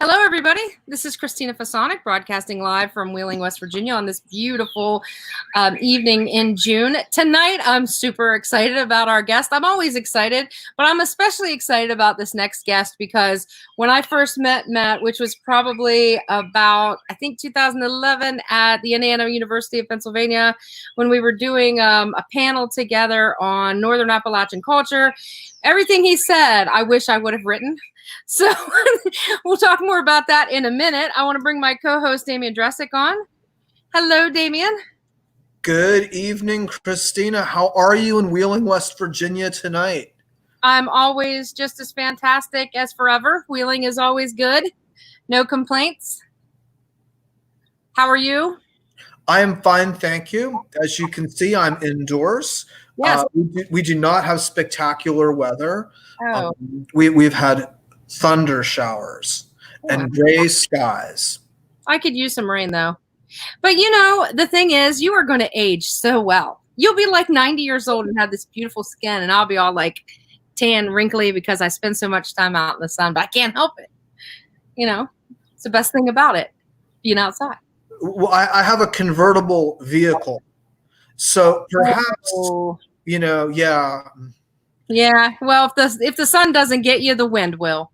Hello, everybody. This is Christina Fasonic, broadcasting live from Wheeling, West Virginia on this beautiful evening in June. Tonight, I'm super excited about our guest. I'm always excited, but I'm especially excited about this next guest because when I first met Matt, which was probably about, I think, 2011 at the Indiana University of Pennsylvania, when we were doing a panel together on Northern Appalachian culture, everything he said, I wish I would have written. So we'll talk more about that in a minute. I want to bring my co-host, Damian Dressick, on. Hello, Damian. Good evening, Christina. How are you in Wheeling, West Virginia tonight? I'm always just as fantastic as forever. Wheeling is always good. No complaints. How are you? I am fine, thank you. As you can see, I'm indoors. Yes. We do not have spectacular weather. Oh. We've had thunder showers and gray skies. I could use some rain, though. But, you know, the thing is, you are going to age so well. You'll be like 90 years old and have this beautiful skin, and I'll be all like tan, wrinkly because I spend so much time out in the sun, but I can't help it. You know, it's the best thing about it, being outside. Well, I have a convertible vehicle. So perhaps, you know, yeah. Yeah, well, if the sun doesn't get you, the wind will.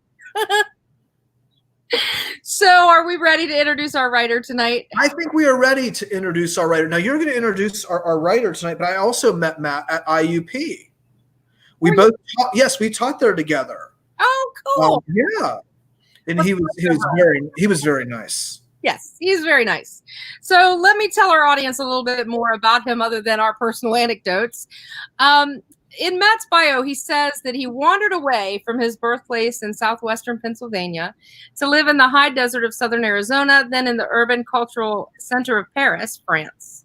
So are we ready to introduce our writer tonight? I think we are ready to introduce our writer. Now, you're going to introduce our writer tonight, but I also met Matt at IUP. We taught there together. Oh, cool. Yeah. And he was very nice. Yes, he's very nice. So let me tell our audience a little bit more about him other than our personal anecdotes. In Matt's bio, he says that he wandered away from his birthplace in southwestern Pennsylvania to live in the high desert of southern Arizona, then in the urban cultural center of Paris, France.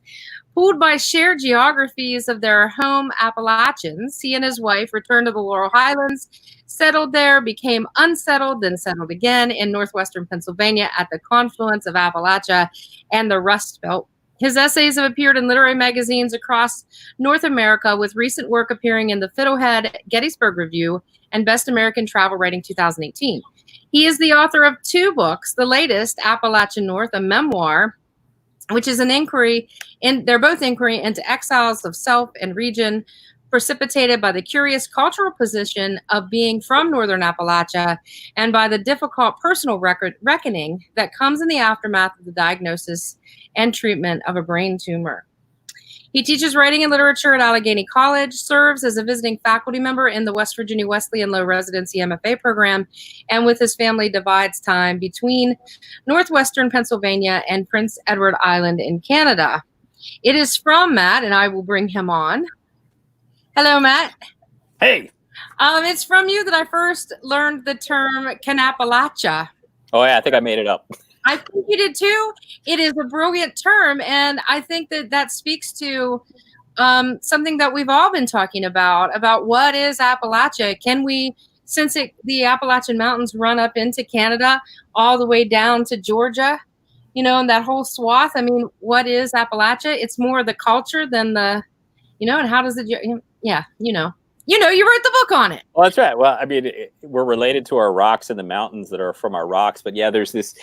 Pulled by shared geographies of their home Appalachians, he and his wife returned to the Laurel Highlands, settled there, became unsettled, then settled again in northwestern Pennsylvania at the confluence of Appalachia and the Rust Belt. His essays have appeared in literary magazines across North America, with recent work appearing in the Fiddlehead, Gettysburg Review, and Best American Travel Writing 2018. He is the author of 2 books, the latest, Appalachia North, a memoir, which is an inquiry, they're both inquiry into exiles of self and region, precipitated by the curious cultural position of being from Northern Appalachia and by the difficult personal reckoning that comes in the aftermath of the diagnosis and treatment of a brain tumor. He teaches writing and literature at Allegheny College, serves as a visiting faculty member in the West Virginia Wesleyan Low Residency MFA program, and with his family divides time between Northwestern Pennsylvania and Prince Edward Island in Canada. It is from Matt, and I will bring him on. Hello, Matt. Hey. It's from you that I first learned the term Appalachia. Oh, yeah, I think I made it up. I think you did too. It is a brilliant term, and I think that speaks to something that we've all been talking about what is Appalachia. Can we, since the Appalachian Mountains run up into Canada all the way down to Georgia, you know, and that whole swath, I mean, what is Appalachia? It's more the culture than the, you know, and how does it, yeah, you know, you wrote the book on it. Well, that's right. Well, I mean, we're related to our rocks in the mountains that are from our rocks, but yeah, there's this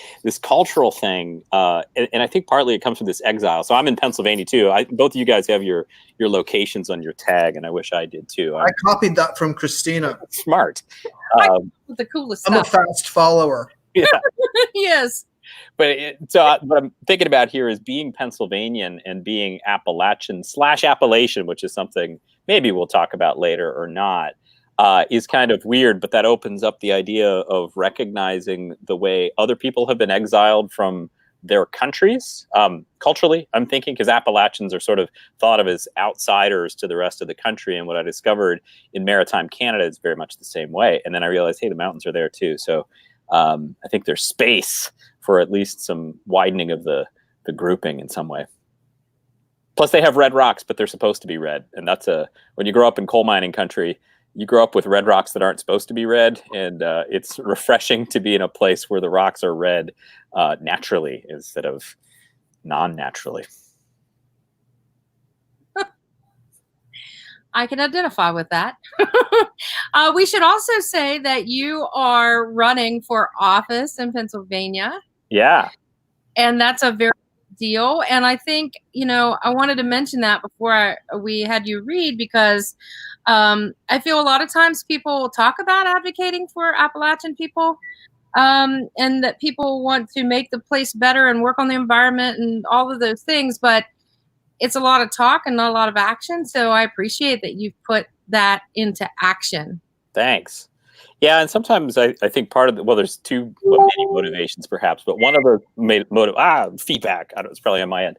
cultural thing, and I think partly it comes from this exile. So I'm in Pennsylvania too. Both of you guys have your locations on your tag, and I wish I did too. I copied that from Christina. Smart. The coolest I'm stuff. a fast follower. Yeah. Yes. But what I'm thinking about here is being Pennsylvanian and being Appalachian/Appalachian, which is something maybe we'll talk about later or not, is kind of weird. But that opens up the idea of recognizing the way other people have been exiled from their countries. Culturally, I'm thinking, because Appalachians are sort of thought of as outsiders to the rest of the country. And what I discovered in maritime Canada is very much the same way. And then I realized, hey, the mountains are there too. So I think there's space for at least some widening of the grouping in some way. Plus, they have red rocks, but they're supposed to be red. And that's when you grow up in coal mining country, you grow up with red rocks that aren't supposed to be red. And it's refreshing to be in a place where the rocks are red naturally instead of non-naturally. I can identify with that. We should also say that you are running for office in Pennsylvania. Yeah. And that's a very big deal. And I think, I wanted to mention that before we had you read, because I feel a lot of times people talk about advocating for Appalachian people, and that people want to make the place better and work on the environment and all of those things. But it's a lot of talk and not a lot of action. So I appreciate that you've put that into action. Thanks. Yeah, and sometimes I think part of there's two many motivations perhaps, but one of the feedback. I don't know, it's probably on my end.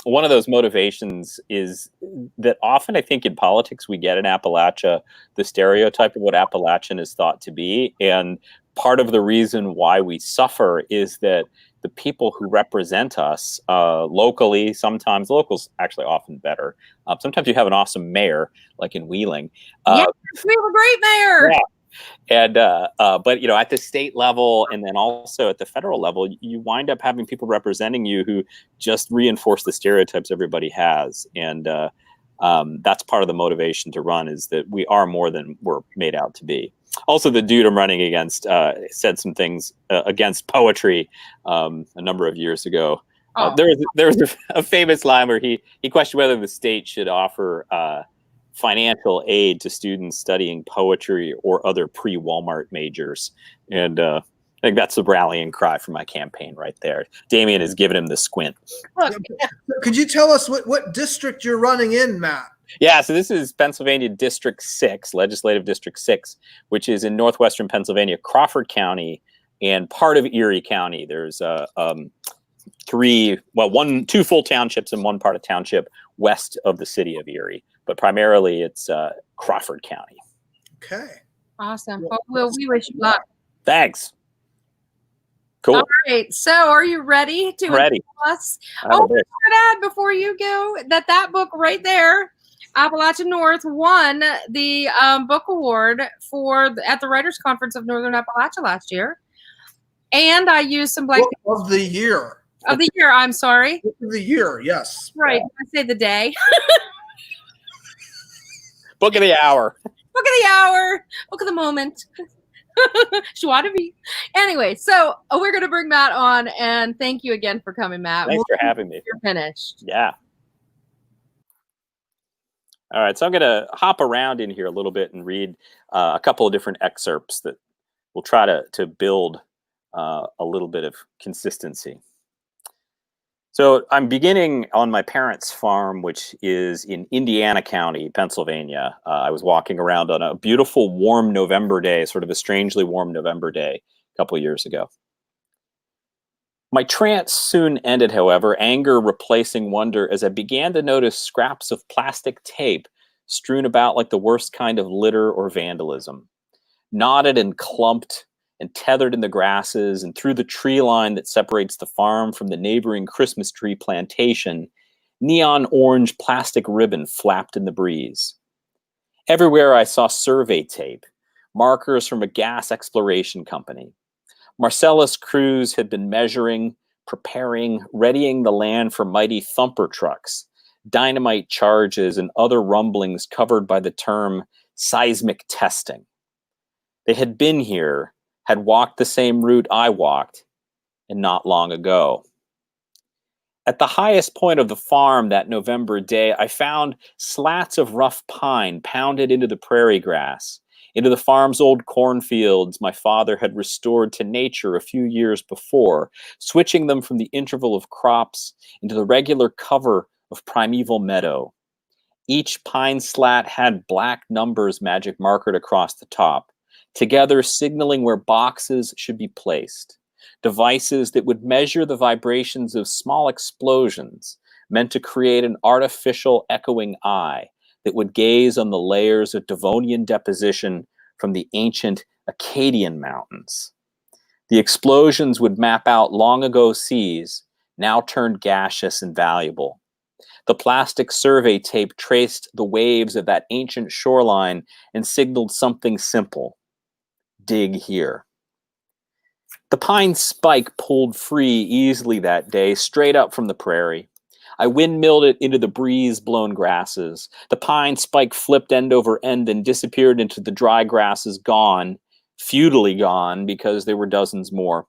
One of those motivations is that often I think in politics we get in Appalachia the stereotype of what Appalachian is thought to be, and part of the reason why we suffer is that the people who represent us locally, sometimes locals actually often better. Sometimes you have an awesome mayor, like in Wheeling. Yes, we have a great mayor. Yeah. And but at the state level and then also at the federal level, you wind up having people representing you who just reinforce the stereotypes everybody has, and that's part of the motivation to run, is that we are more than we're made out to be. Also, the dude I'm running against said some things against poetry a number of years ago. There was a famous line where he questioned whether the state should offer financial aid to students studying poetry or other pre-Walmart majors. And I think that's the rallying cry for my campaign right there. Damien has given him the squint. Could you tell us what district you're running in, Matt? Yeah, so this is Pennsylvania District 6, Legislative District 6, which is in Northwestern Pennsylvania, Crawford County, and part of Erie County. There's two full townships and one part of township west of the city of Erie, but primarily it's Crawford County. Okay. Awesome. Well, we wish you luck. Thanks. Cool. All right. So are you ready to Ready. us? I want to add before you go that book right there, Appalachia North, won the book award at the Writers' Conference of Northern Appalachia last year. And I used some Book of the year. Of the year, I'm sorry. Book of the year, yes. Right. I say the day. Book of the hour. Book of the hour. Book of the moment. Joie de vivre. Anyway, so we're going to bring Matt on, and thank you again for coming, Matt. Thanks for having me. You're finished. Yeah. All right, so I'm going to hop around in here a little bit and read a couple of different excerpts that will try to build a little bit of consistency. So I'm beginning on my parents' farm, which is in Indiana County, Pennsylvania. I was walking around on a beautiful, warm November day, sort of a strangely warm November day a couple of years ago. My trance soon ended, however, anger replacing wonder as I began to notice scraps of plastic tape strewn about like the worst kind of litter or vandalism, knotted and clumped and tethered in the grasses and through the tree line that separates the farm from the neighboring Christmas tree plantation. Neon orange plastic ribbon flapped in the breeze. Everywhere I saw survey tape, markers from a gas exploration company. Marcellus crews had been measuring, preparing, readying the land for mighty thumper trucks, dynamite charges, and other rumblings covered by the term seismic testing. They had been here, had walked the same route I walked, and not long ago. At the highest point of the farm that November day, I found slats of rough pine pounded into the prairie grass, into the farm's old cornfields my father had restored to nature a few years before, switching them from the interval of crops into the regular cover of primeval meadow. Each pine slat had black numbers magic markered across the top, together signaling where boxes should be placed, devices that would measure the vibrations of small explosions meant to create an artificial echoing eye that would gaze on the layers of Devonian deposition from the ancient Acadian mountains. The explosions would map out long ago seas, now turned gaseous and valuable. The plastic survey tape traced the waves of that ancient shoreline and signaled something simple: dig here. The pine spike pulled free easily that day, straight up from the prairie. I windmilled it into the breeze-blown grasses. The pine spike flipped end over end and disappeared into the dry grasses, gone, futilely gone, because there were dozens more.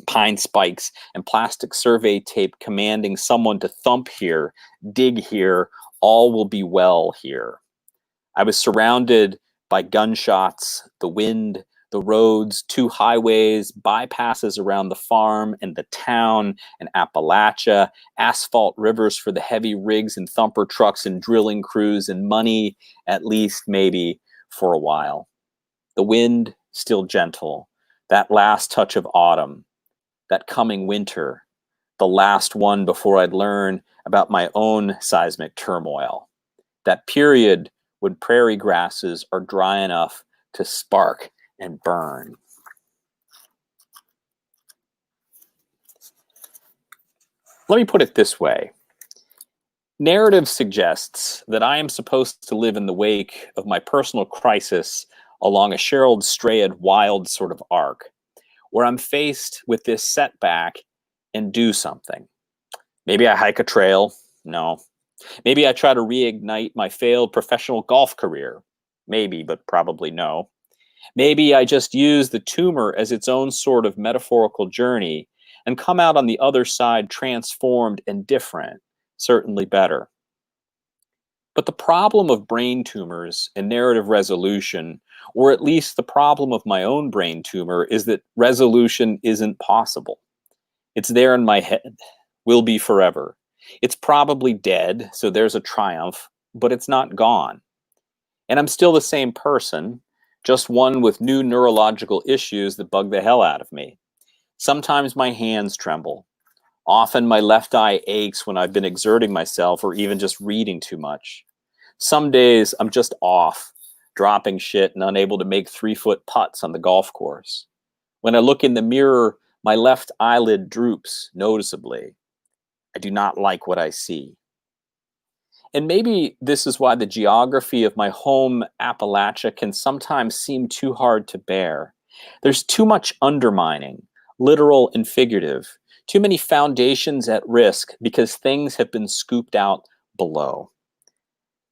Pine spikes and plastic survey tape commanding someone to thump here, dig here, all will be well here. I was surrounded by gunshots, the wind, the roads, 2 highways, bypasses around the farm and the town and Appalachia, asphalt rivers for the heavy rigs and thumper trucks and drilling crews, and money, at least maybe, for a while. The wind still gentle, that last touch of autumn, that coming winter, the last one before I'd learn about my own seismic turmoil. That period when prairie grasses are dry enough to spark and burn. Let me put it this way. Narrative suggests that I am supposed to live in the wake of my personal crisis along a Sherald Strayed wild sort of arc, where I'm faced with this setback and do something. Maybe I hike a trail. No. Maybe I try to reignite my failed professional golf career. Maybe, but probably no. Maybe I just use the tumor as its own sort of metaphorical journey and come out on the other side transformed and different, certainly better. But the problem of brain tumors and narrative resolution, or at least the problem of my own brain tumor, is that resolution isn't possible. It's there in my head, will be forever. It's probably dead, so there's a triumph, but it's not gone. And I'm still the same person, just one with new neurological issues that bug the hell out of me. Sometimes my hands tremble. Often my left eye aches when I've been exerting myself or even just reading too much. Some days I'm just off, dropping shit and unable to make 3-foot putts on the golf course. When I look in the mirror, my left eyelid droops noticeably. I do not like what I see. And maybe this is why the geography of my home Appalachia can sometimes seem too hard to bear. There's too much undermining, literal and figurative, too many foundations at risk because things have been scooped out below.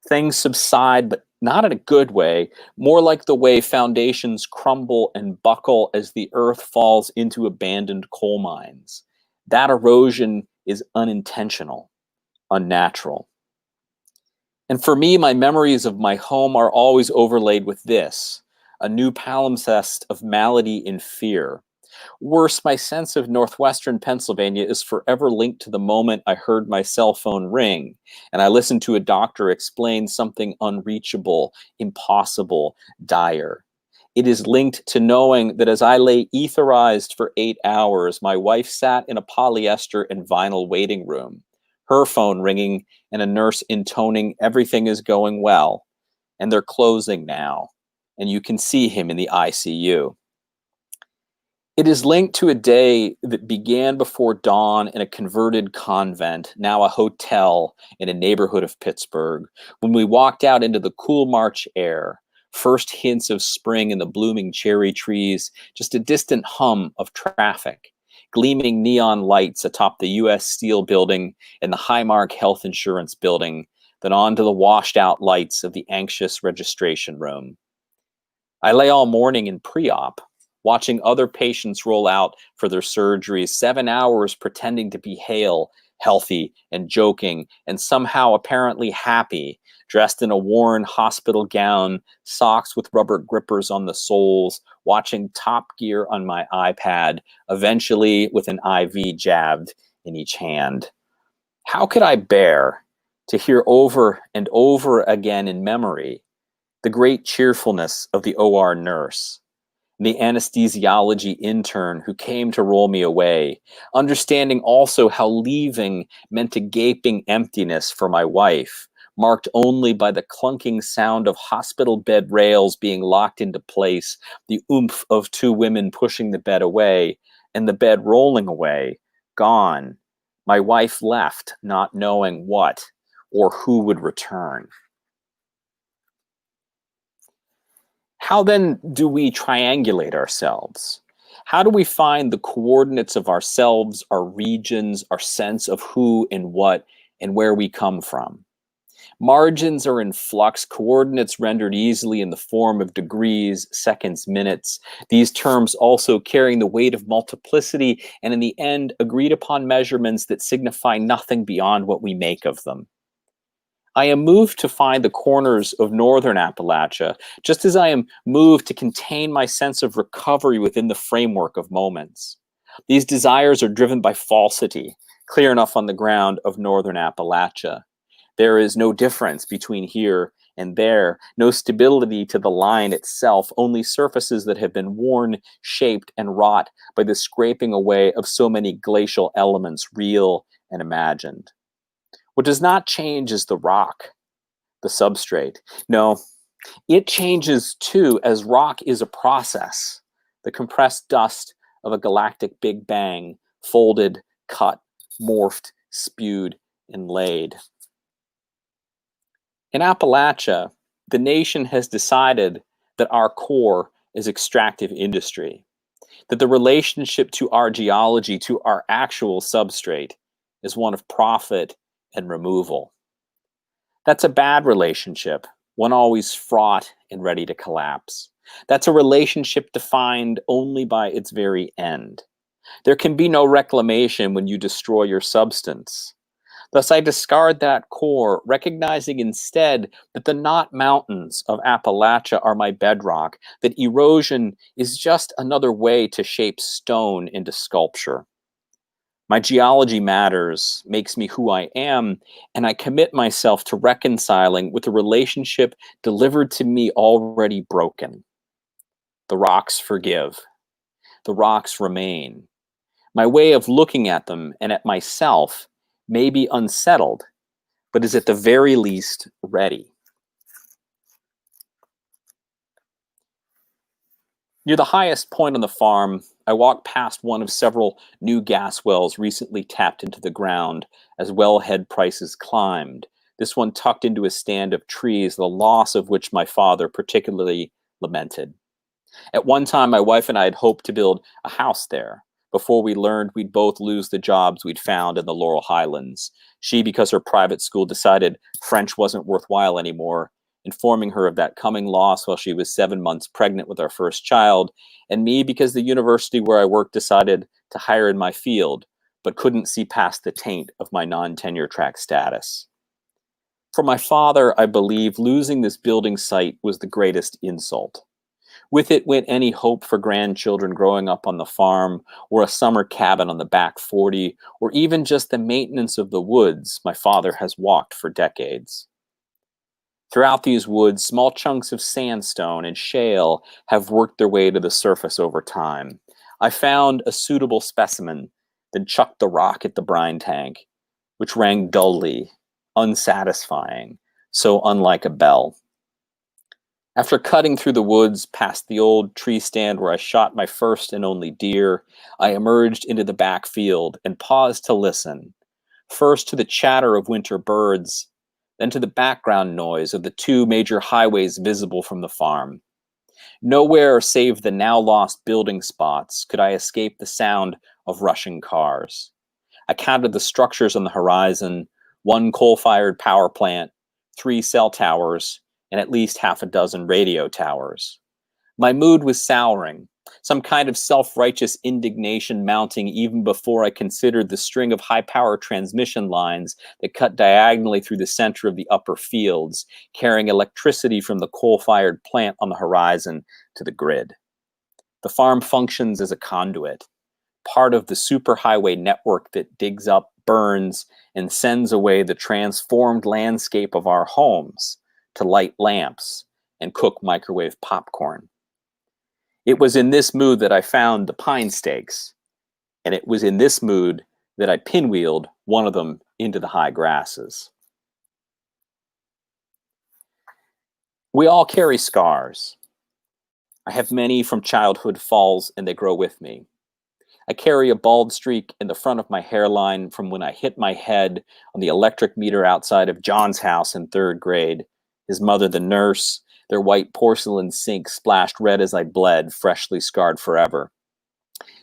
Things subside, but not in a good way, more like the way foundations crumble and buckle as the earth falls into abandoned coal mines. That erosion is unintentional, unnatural. And for me, my memories of my home are always overlaid with this, a new palimpsest of malady and fear. Worse, my sense of Northwestern Pennsylvania is forever linked to the moment I heard my cell phone ring, and I listened to a doctor explain something unreachable, impossible, dire. It is linked to knowing that as I lay etherized for 8 hours, my wife sat in a polyester and vinyl waiting room, her phone ringing and a nurse intoning everything is going well, and they're closing now, and you can see him in the ICU. It is linked to a day that began before dawn in a converted convent, now a hotel in a neighborhood of Pittsburgh, when we walked out into the cool March air, first hints of spring in the blooming cherry trees, just a distant hum of traffic, gleaming neon lights atop the U.S. Steel building and the Highmark Health Insurance building, then on to the washed-out lights of the anxious registration room. I lay all morning in pre-op, watching other patients roll out for their surgeries, 7 hours pretending to be hale, healthy, and joking, and somehow apparently happy, dressed in a worn hospital gown, socks with rubber grippers on the soles, watching Top Gear on my iPad, eventually with an IV jabbed in each hand. How could I bear to hear over and over again in memory the great cheerfulness of the OR nurse, the anesthesiology intern who came to roll me away, understanding also how leaving meant a gaping emptiness for my wife, marked only by the clunking sound of hospital bed rails being locked into place, the oomph of 2 women pushing the bed away, and the bed rolling away, gone. My wife left, not knowing what or who would return. How then do we triangulate ourselves? How do we find the coordinates of ourselves, our regions, our sense of who and what and where we come from. Margins are in flux, coordinates rendered easily in the form of degrees, seconds, minutes. These terms also carrying the weight of multiplicity and in the end agreed upon measurements that signify nothing beyond what we make of them. I am moved to find the corners of Northern Appalachia, just as I am moved to contain my sense of recovery within the framework of moments. These desires are driven by falsity, clear enough on the ground of Northern Appalachia. There is no difference between here and there, no stability to the line itself, only surfaces that have been worn, shaped, and wrought by the scraping away of so many glacial elements, real and imagined. What does not change is the rock, the substrate. No, it changes too, as rock is a process, the compressed dust of a galactic Big Bang, folded, cut, morphed, spewed, and laid. In Appalachia, the nation has decided that our core is extractive industry, that the relationship to our geology, to our actual substrate, is one of profit and removal. That's a bad relationship, one always fraught and ready to collapse. That's a relationship defined only by its very end. There can be no reclamation when you destroy your substance. Thus, I discard that core, recognizing instead that the not mountains of Appalachia are my bedrock, that erosion is just another way to shape stone into sculpture. My geology matters, makes me who I am, and I commit myself to reconciling with a relationship delivered to me already broken. The rocks forgive. The rocks remain. My way of looking at them and at myself may be unsettled, but is at the very least ready. Near the highest point on the farm, I walked past one of several new gas wells recently tapped into the ground as wellhead prices climbed, this one tucked into a stand of trees, the loss of which my father particularly lamented. At one time, my wife and I had hoped to build a house there, before we learned we'd both lose the jobs we'd found in the Laurel Highlands. She, because her private school decided French wasn't worthwhile anymore, informing her of that coming loss while she was 7 months pregnant with our first child, and me because the university where I worked decided to hire in my field, but couldn't see past the taint of my non-tenure track status. For my father, I believe losing this building site was the greatest insult. With it went any hope for grandchildren growing up on the farm, or a summer cabin on the back 40, or even just the maintenance of the woods my father has walked for decades. Throughout these woods, small chunks of sandstone and shale have worked their way to the surface over time. I found a suitable specimen, then chucked the rock at the brine tank, which rang dully, unsatisfying, so unlike a bell. After cutting through the woods past the old tree stand where I shot my first and only deer, I emerged into the back field and paused to listen, first to the chatter of winter birds, then to the background noise of the two major highways visible from the farm. Nowhere save the now lost building spots could I escape the sound of rushing cars. I counted the structures on the horizon, 1 coal-fired power plant, 3 cell towers, and at least half a dozen radio towers. My mood was souring, some kind of self-righteous indignation mounting even before I considered the string of high-power transmission lines that cut diagonally through the center of the upper fields, carrying electricity from the coal-fired plant on the horizon to the grid. The farm functions as a conduit, part of the superhighway network that digs up, burns, and sends away the transformed landscape of our homes to light lamps and cook microwave popcorn. It was in this mood that I found the pine stakes, and it was in this mood that I pinwheeled one of them into the high grasses. We all carry scars. I have many from childhood falls, and they grow with me. I carry a bald streak in the front of my hairline from when I hit my head on the electric meter outside of John's house in 3rd grade. His mother, the nurse, their white porcelain sink splashed red as I bled, freshly scarred forever.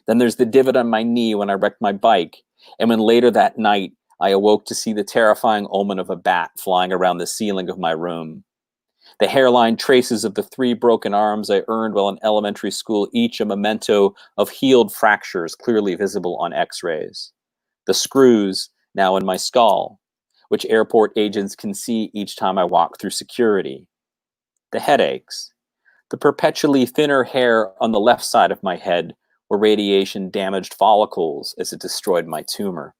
Then there's the divot on my knee when I wrecked my bike, and when later that night I awoke to see the terrifying omen of a bat flying around the ceiling of my room. The hairline traces of the 3 broken arms I earned while in elementary school, each a memento of healed fractures clearly visible on x-rays. The screws now in my skull, which airport agents can see each time I walk through security. The headaches, the perpetually thinner hair on the left side of my head where radiation damaged follicles as it destroyed my tumor.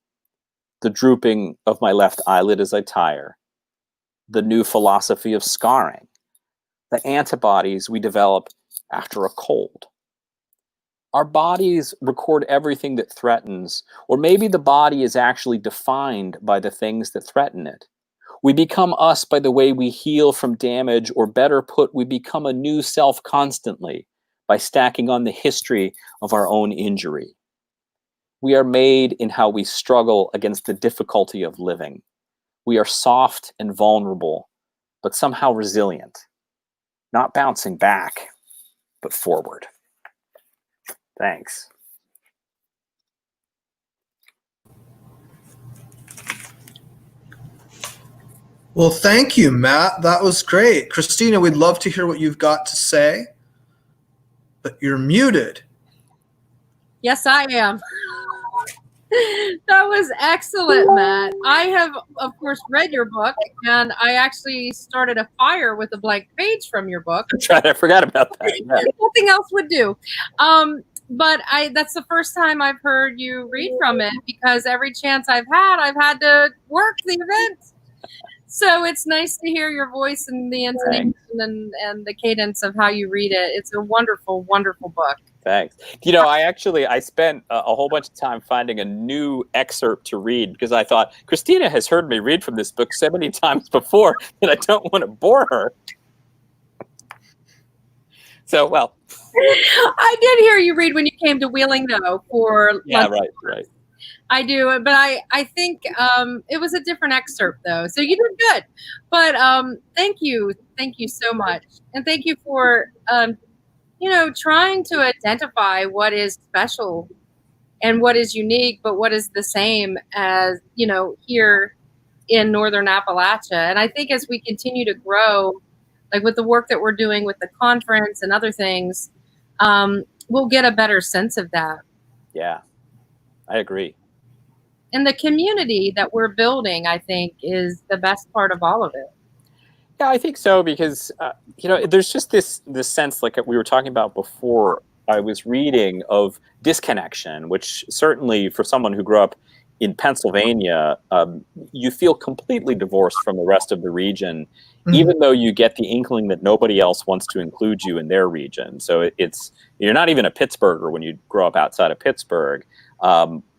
The drooping of my left eyelid as I tire. The new philosophy of scarring. The antibodies we develop after a cold. Our bodies record everything that threatens, or maybe the body is actually defined by the things that threaten it. We become us by the way we heal from damage, or better put, we become a new self constantly by stacking on the history of our own injury. We are made in how we struggle against the difficulty of living. We are soft and vulnerable, but somehow resilient. Not bouncing back, but forward. Thanks. Well, thank you, Matt. That was great. Christina, we'd love to hear what you've got to say, but you're muted. Yes, I am. That was excellent, Matt. I have, of course, read your book, and I actually started a fire with a blank page from your book. That's right. I forgot about that. Yeah. Nothing else would do. But that's the first time I've heard you read from it, because every chance I've had to work the event. So it's nice to hear your voice and the intonation and the cadence of how you read it. It's a wonderful, wonderful book. Thanks. You know, I spent a whole bunch of time finding a new excerpt to read because I thought Christina has heard me read from this book so many times before that I don't want to bore her. So, well. I did hear you read when you came to Wheeling, though, for right. I do, but I think it was a different excerpt, though. So you did good. But thank you so much, and thank you for trying to identify what is special and what is unique, but what is the same as here in Northern Appalachia. And I think as we continue to grow, like with the work that we're doing with the conference and other things, we'll get a better sense of that. Yeah, I agree. And the community that we're building, I think, is the best part of all of it. Yeah, I think so, because, there's just this sense, like we were talking about before, I was reading, of disconnection, which certainly for someone who grew up in Pennsylvania, you feel completely divorced from the rest of the region, even though you get the inkling that nobody else wants to include you in their region. So you're not even a Pittsburgher when you grow up outside of Pittsburgh.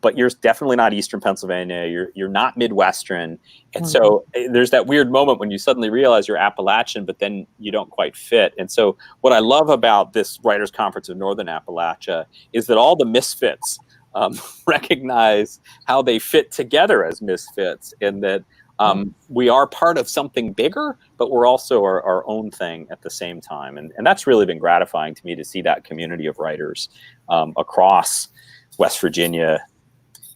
But you're definitely not Eastern Pennsylvania. You're not Midwestern. And so there's that weird moment when you suddenly realize you're Appalachian, but then you don't quite fit. And so what I love about this Writers' Conference of Northern Appalachia is that all the misfits recognize how they fit together as misfits, and that we are part of something bigger, but we're also our own thing at the same time. And that's really been gratifying to me, to see that community of writers across West Virginia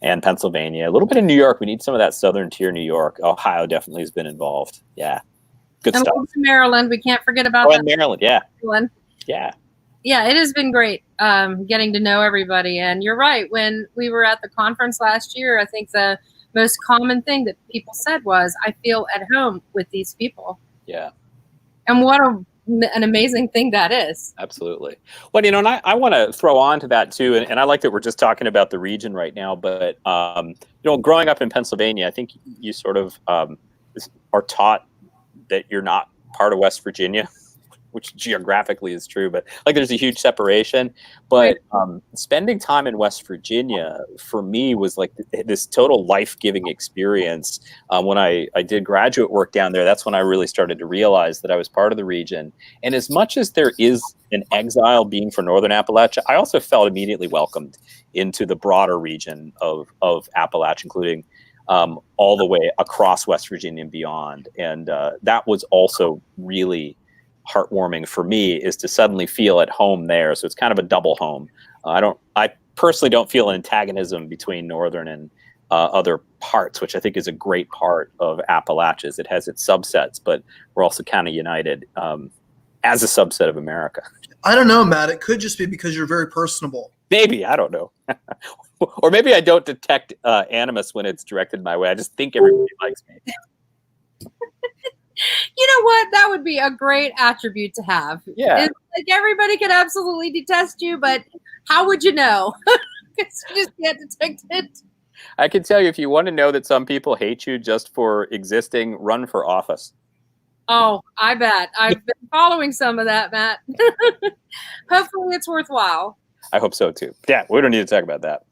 and Pennsylvania, a little bit in New York. We need some of that southern tier New York. Ohio definitely has been involved. Yeah. Good stuff. And Maryland. We can't forget about that. Maryland. Yeah. Maryland. Yeah. Yeah, it has been great getting to know everybody. And you're right. When we were at the conference last year, I think the most common thing that people said was, I feel at home with these people. Yeah. And what an amazing thing that is. Absolutely. Well, and I want to throw on to that too, and I like that we're just talking about the region right now, but growing up in Pennsylvania, I think you sort of are taught that you're not part of West Virginia, which geographically is true, but like there's a huge separation. But spending time in West Virginia for me was like this total life-giving experience. When I did graduate work down there, that's when I really started to realize that I was part of the region. And as much as there is an exile being for Northern Appalachia, I also felt immediately welcomed into the broader region of Appalachia, including all the way across West Virginia and beyond. And that was also really heartwarming for me, is to suddenly feel at home there. So it's kind of a double home. I personally don't feel an antagonism between Northern other parts, which I think is a great part of Appalachians. It has its subsets, but we're also kind of united as a subset of America. I don't know, Matt. It could just be because you're very personable. Maybe, I don't know. Or maybe I don't detect animus when it's directed my way. I just think everybody likes me. You know what? That would be a great attribute to have. Yeah. It's like everybody could absolutely detest you, but how would you know? Because you just can't detect it. I can tell you, if you want to know that some people hate you just for existing, run for office. Oh, I bet. I've been following some of that, Matt. Hopefully it's worthwhile. I hope so, too. Yeah, we don't need to talk about that.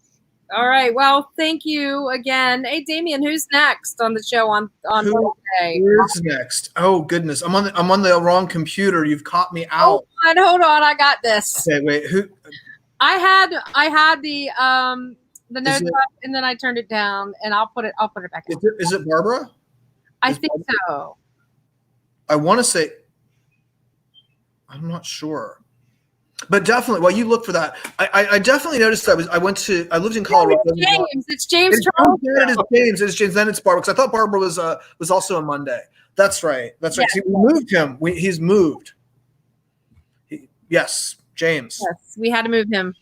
All right. Well, thank you again. Hey, Damien, who's next on the show on Wednesday? Who's next? Oh goodness, I'm on the wrong computer. You've caught me out. Hold on. I got this. Okay, wait. Who? I had the notes up, and then I turned it down, and I'll put it back. Is it Barbara? I think so. I want to say. I'm not sure. But definitely, while you look for that, I definitely noticed I lived in Colorado. It's James Charles. It is James. Then it's Barbara, because I thought Barbara was also on Monday. That's right. That's right. Yeah. See, we moved him. He's moved. Yes, James. Yes, we had to move him.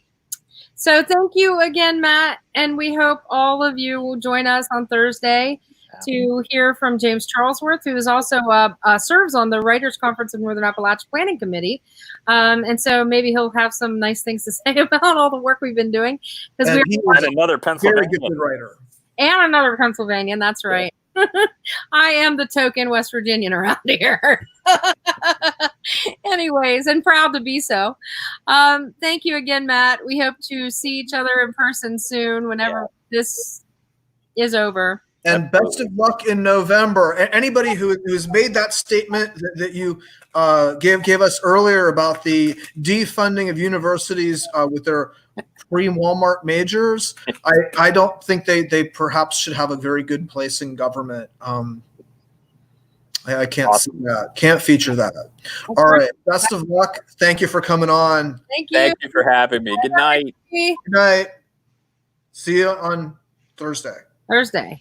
So thank you again, Matt, and we hope all of you will join us on Thursday to hear from James Charlesworth, who is also serves on the Writers' Conference of Northern Appalachia Planning Committee. And so maybe he'll have some nice things to say about all the work we've been doing. Because we're another Pennsylvania writer. And another Pennsylvanian, that's right. I am the token West Virginian around here. Anyways, and proud to be so. Thank you again, Matt. We hope to see each other in person soon whenever this is over. And best of luck in November. Anybody who's made that statement that you gave us earlier about the defunding of universities with their pre-Walmart majors, I don't think they perhaps should have a very good place in government. I can't see that. Can't feature that. All right. Best of luck. Thank you for coming on. Thank you. Thank you for having me. Good night. Good night. See you on Thursday. Thursday.